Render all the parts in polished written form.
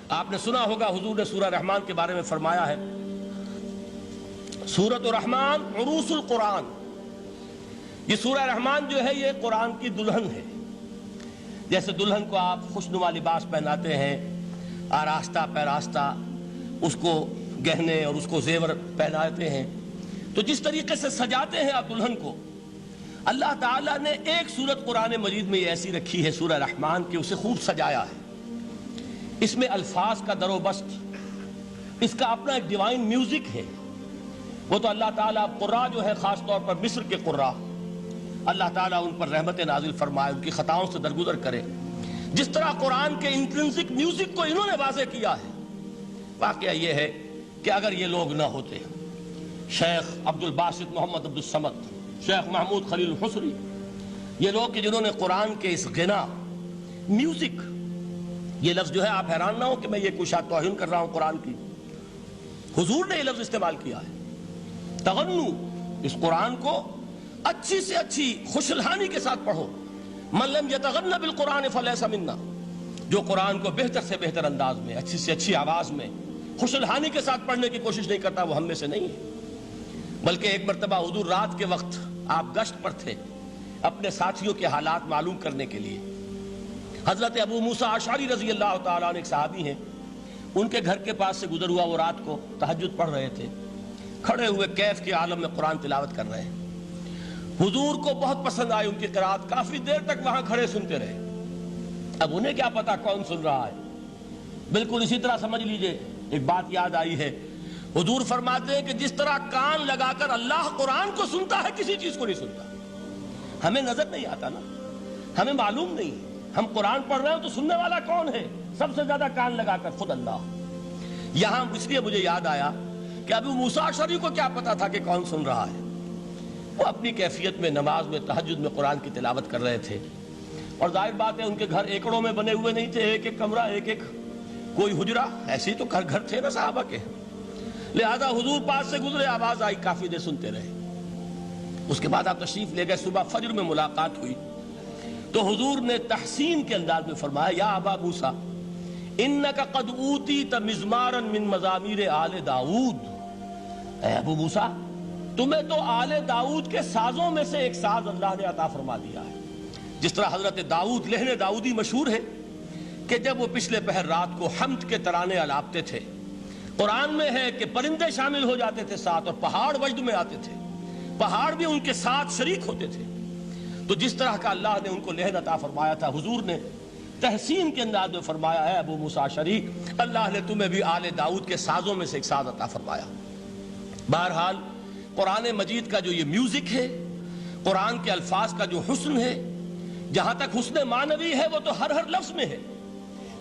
آپ نے سنا ہوگا حضور نے سورہ رحمان کے بارے میں فرمایا ہے، سورۃ الرحمان عروس القرآن. یہ سورہ رحمان جو ہے یہ قرآن کی دلہن ہے. جیسے دلہن کو آپ خوشنما لباس پہناتے ہیں، آراستہ پیراستہ اس کو گہنے اور اس کو زیور پہناتے ہیں، تو جس طریقے سے سجاتے ہیں آپ دلہن کو، اللہ تعالیٰ نے ایک سورت قرآن مجید میں یہ ایسی رکھی ہے سورہ رحمان کہ اسے خوب سجایا ہے. اس میں الفاظ کا در و بست، اس کا اپنا ایک ڈیوائن میوزک ہے. وہ تو اللہ تعالیٰ قراء جو ہے خاص طور پر مصر کے قراء، اللہ تعالیٰ ان پر رحمت نازل فرمائے، ان کی خطاؤں سے درگزر کرے. جس طرح قرآن کے انٹرنسک میوزک کو انہوں نے واضح کیا ہے. واقعہ یہ ہے کہ اگر یہ لوگ نہ ہوتے، شیخ عبد الباسط محمد عبد الصمد، شیخ محمود خلیل الحصری، یہ لوگ کہ جنہوں نے قرآن کے اس غنا میوزک، یہ لفظ جو ہے آپ حیران نہ ہو کہ میں یہ کوئی شاید توہین کر رہا ہوں قرآن کی، حضور نے یہ لفظ استعمال کیا ہے. تغنو، اس قرآن کو اچھی سے اچھی خوشلحانی کے ساتھ پڑھو. من لم یتغن بالقرآن فلیس منا، جو قرآن کو بہتر سے بہتر انداز میں، اچھی سے اچھی آواز میں، خوشلحانی کے ساتھ پڑھنے کی کوشش نہیں کرتا، وہ ہم میں سے نہیں ہے. بلکہ ایک مرتبہ حضور رات کے وقت آپ گشت پر تھے اپنے ساتھیوں کے حالات معلوم کرنے کے لیے. حضرت ابو موسیٰ اشعری رضی اللہ تعالیٰ عنہ ایک صحابی ہیں، ان کے گھر کے پاس سے گزر ہوا، وہ رات کو تہجد پڑھ رہے تھے، کھڑے ہوئے کیف کے عالم میں قرآن تلاوت کر رہے ہیں. حضور کو بہت پسند آئی ان کی قرات، کافی دیر تک وہاں کھڑے سنتے رہے. اب انہیں کیا پتا کون سن رہا ہے. بالکل اسی طرح سمجھ لیجئے ایک بات یاد آئی ہے. حضور فرماتے ہیں کہ جس طرح کان لگا کر اللہ قرآن کو سنتا ہے، کسی چیز کو نہیں سنتا. ہمیں نظر نہیں آتا نا، ہمیں معلوم نہیں، ہم قرآن پڑھ رہے ہیں تو سننے والا کون ہے؟ سب سے زیادہ کان لگا کر خود اللہ. یہاں اس لیے مجھے یاد آیا کہ ابو موسیٰ اشعری کو کیا پتا تھا کہ کون سن رہا ہے. وہ اپنی کیفیت میں نماز میں تہجد میں قرآن کی تلاوت کر رہے تھے، اور ظاہر بات ہے ان کے گھر ایکڑوں میں بنے ہوئے نہیں تھے، ایک ایک کمرہ، ایک ایک کوئی حجرہ، ایسے ہی تو گھر تھے نا صحابہ کے. لہذا حضور پاس سے گزرے، آواز آئی، کافی دیر سنتے رہے. اس کے بعد آپ تشریف لے گئے، صبح فجر میں ملاقات ہوئی تو حضور نے تحسین کے انداز میں فرمایا، یا ابا موسیٰ انک قد اوتیت مزمارا من مزامیر آل داؤد. اے ابو موسیٰ، تمہیں تو آل داؤد کے سازوں میں سے ایک ساز اللہ نے عطا فرما دیا ہے. جس طرح حضرت داؤد، لہن داؤدی مشہور ہے کہ جب وہ پچھلے پہر رات کو حمد کے ترانے الاپتے تھے، قرآن میں ہے کہ پرندے شامل ہو جاتے تھے ساتھ، اور پہاڑ وجد میں آتے تھے، پہاڑ بھی ان کے ساتھ شریک ہوتے تھے. تو جس طرح کا اللہ نے ان کو لہن عطا فرمایا تھا، حضور نے تحسین کے انداز میں فرمایا ہے ابو موسیٰ اشعری، اللہ نے تمہیں بھی آل داؤد کے سازوں میں سے ایک ساز عطا فرمایا. بہرحال قرآن مجید کا جو یہ میوزک ہے، قرآن کے الفاظ کا جو حسن ہے، جہاں تک حسن معنوی ہے وہ تو ہر لفظ میں ہے،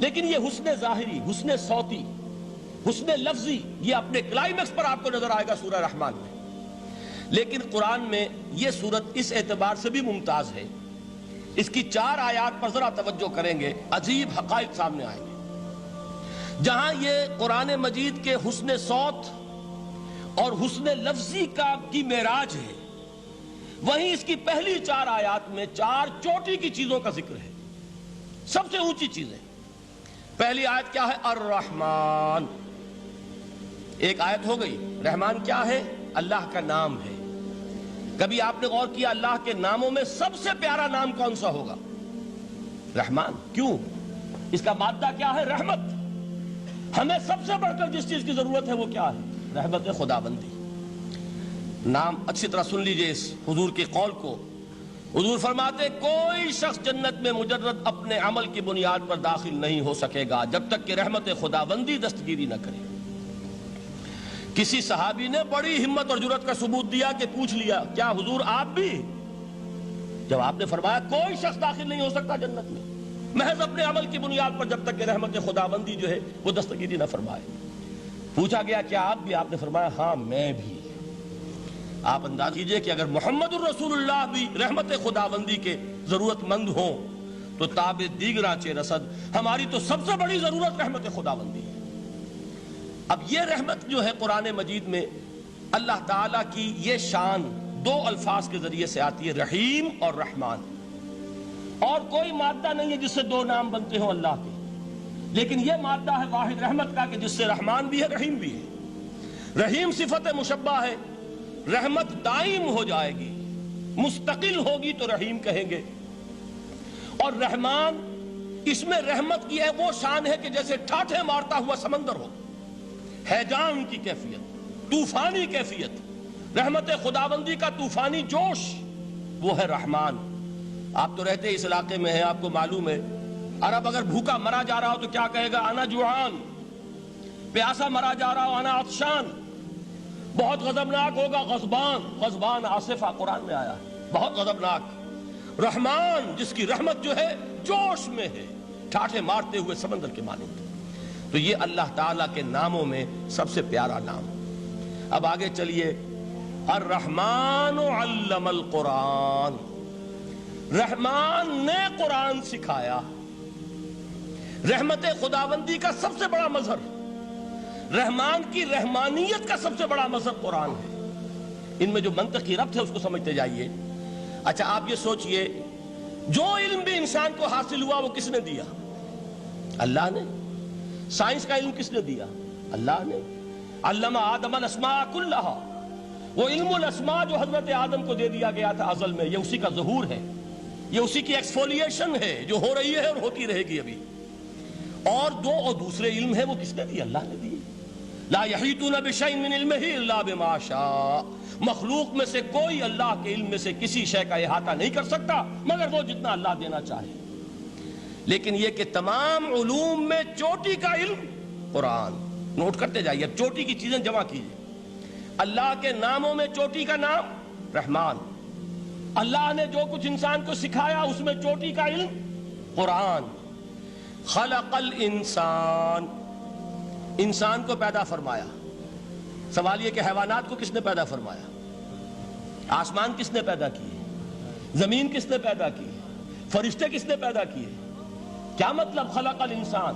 لیکن یہ حسن ظاہری، حسن صوتی، حسن لفظی، یہ اپنے کلائمیکس پر آپ کو نظر آئے گا سورہ رحمان میں. لیکن قرآن میں یہ سورت اس اعتبار سے بھی ممتاز ہے، اس کی 4 آیات پر ذرا توجہ کریں گے، عجیب حقائق سامنے آئیں گے. جہاں یہ قرآن مجید کے حسن صوت اور حسن لفظی کی معراج ہے، وہیں اس کی پہلی 4 آیات میں 4 چوٹی کی چیزوں کا ذکر ہے، سب سے اونچی چیزیں. پہلی آیت کیا ہے؟ الرحمن. ایک آیت ہو گئی. رحمان کیا ہے؟ اللہ کا نام ہے. کبھی آپ نے غور کیا اللہ کے ناموں میں سب سے پیارا نام کون سا ہوگا؟ رحمان. کیوں؟ اس کا مادہ کیا ہے؟ رحمت. ہمیں سب سے بڑھ کر جس چیز کی ضرورت ہے وہ کیا ہے؟ رحمت خداوندی. نام اچھی طرح سن لیجئے اس حضور کے قول کو. حضور فرماتے کوئی شخص جنت میں مجرد اپنے عمل کی بنیاد پر داخل نہیں ہو سکے گا جب تک کہ رحمت خداوندی دستگیری نہ کرے. کسی صحابی نے بڑی ہمت اور جرأت کا ثبوت دیا کہ پوچھ لیا، کیا حضور آپ بھی؟ جب آپ نے فرمایا کوئی شخص داخل نہیں ہو سکتا جنت میں محض اپنے عمل کی بنیاد پر جب تک کہ رحمت خداوندی جو ہے وہ دستگیری نہ فرمائے. پوچھا گیا کیا آپ بھی؟ آپ نے فرمایا ہاں میں بھی. آپ انداز کیجئے کہ اگر محمد الرسول اللہ بھی رحمت خداوندی کے ضرورت مند ہوں تو تاب دیگراں چے رسد، ہماری تو سب سے بڑی ضرورت رحمت خداوندی ہے. اب یہ رحمت جو ہے قرآن مجید میں اللہ تعالیٰ کی یہ شان 2 الفاظ کے ذریعے سے آتی ہے، رحیم اور رحمان. اور کوئی مادہ نہیں ہے جس سے 2 نام بنتے ہوں اللہ کے. لیکن یہ مادہ ہے واحد رحمت کا کہ جس سے رحمان بھی ہے رحیم بھی ہے۔ رحیم صفت مشبہ ہے، رحمت دائم ہو جائے گی، مستقل ہوگی تو رحیم کہیں گے، اور رحمان اس میں رحمت کی ہے وہ شان ہے کہ جیسے ٹھاٹھے مارتا ہوا سمندر ہو، ہیجان کی کیفیت، طوفانی کیفیت، رحمت خداوندی کا طوفانی جوش، وہ ہے رحمان۔ آپ تو رہتے اس علاقے میں ہیں، آپ کو معلوم ہے عرب اگر بھوکا مرا جا رہا ہو تو کیا کہے گا؟ انا جوعان۔ پیاسا مرا جا رہا ہو انا عطشان۔ بہت غضبناک ہوگا غضبان، غضبان آصفہ قرآن میں آیا ہے، بہت غضبناک۔ رحمان جس کی رحمت جو ہے جوش میں ہے، ٹھاٹھے مارتے ہوئے سمندر کے مانند۔ تو یہ اللہ تعالیٰ کے ناموں میں سب سے پیارا نام۔ اب آگے چلیے، الرحمن علم القرآن، رحمان نے قرآن سکھایا۔ رحمت خداوندی کا سب سے بڑا مظہر، رحمان کی رحمانیت کا سب سے بڑا مظہر قرآن ہے۔ ان میں جو منطقی ربط ہے اس کو سمجھتے جائیے۔ اچھا آپ یہ سوچئے، جو علم بھی انسان کو حاصل ہوا وہ کس نے دیا؟ اللہ نے۔ سائنس کا علم کس نے دیا؟ اللہ نے۔ علم آدم الاسماء کلہا، وہ علم الاسماء جو حضرت آدم کو دے دیا گیا تھا ازل میں، یہ اسی کا ظہور ہے، یہ اسی کی ایکسفولیشن ہے جو ہو رہی ہے اور ہوتی رہے گی ابھی۔ اور دوسرے علم ہے وہ کس نے دی؟ اللہ نے دی۔ لا یحیطون بشیء من علمہ الا بما شاء، مخلوق میں سے کوئی اللہ کے علم میں سے کسی شے کا احاطہ نہیں کر سکتا مگر وہ جتنا اللہ دینا چاہے۔ لیکن یہ کہ تمام علوم میں چوٹی کا علم قرآن، نوٹ کرتے جائیے، اب چوٹی کی چیزیں جمع کیجیے۔ اللہ کے ناموں میں چوٹی کا نام رحمان، اللہ نے جو کچھ انسان کو سکھایا اس میں چوٹی کا علم قرآن۔ خلق الانسان، انسان کو پیدا فرمایا۔ سوال یہ کہ حیوانات کو کس نے پیدا فرمایا؟ آسمان کس نے پیدا کیے؟ زمین کس نے پیدا کی؟ فرشتے کس نے پیدا کیے؟ کیا مطلب خلق الانسان؟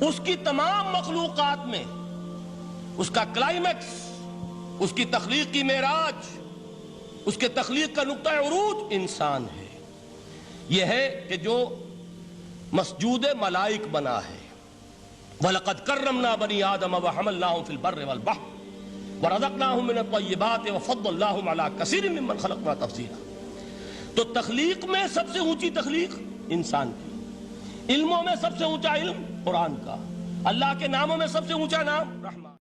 اس کی تمام مخلوقات میں اس کا کلائمیکس، اس کی تخلیق کی معراج، اس کے تخلیق کا نقطہ عروج انسان ہے۔ یہ ہے کہ جو مسجود ملائک بنا ہے۔ وَلَقَدْ كَرَّمْنَا بَنِي آدَمَ وَحَمَلْنَاهُمْ فِي الْبَرِّ وَالْبَحْرِ وَرَزَقْنَاهُمْ مِنَ الطَّيِّبَاتِ وَفَضَّلْنَاهُمْ عَلَى كَثِيرٍ مِّمَّنْ خَلَقْنَا تَفْضِيلًا۔ تو تخلیق میں سب سے اونچی تخلیق انسان کی، علموں میں سب سے اونچا علم قرآن کا، اللہ کے ناموں میں سب سے اونچا نام رحمان۔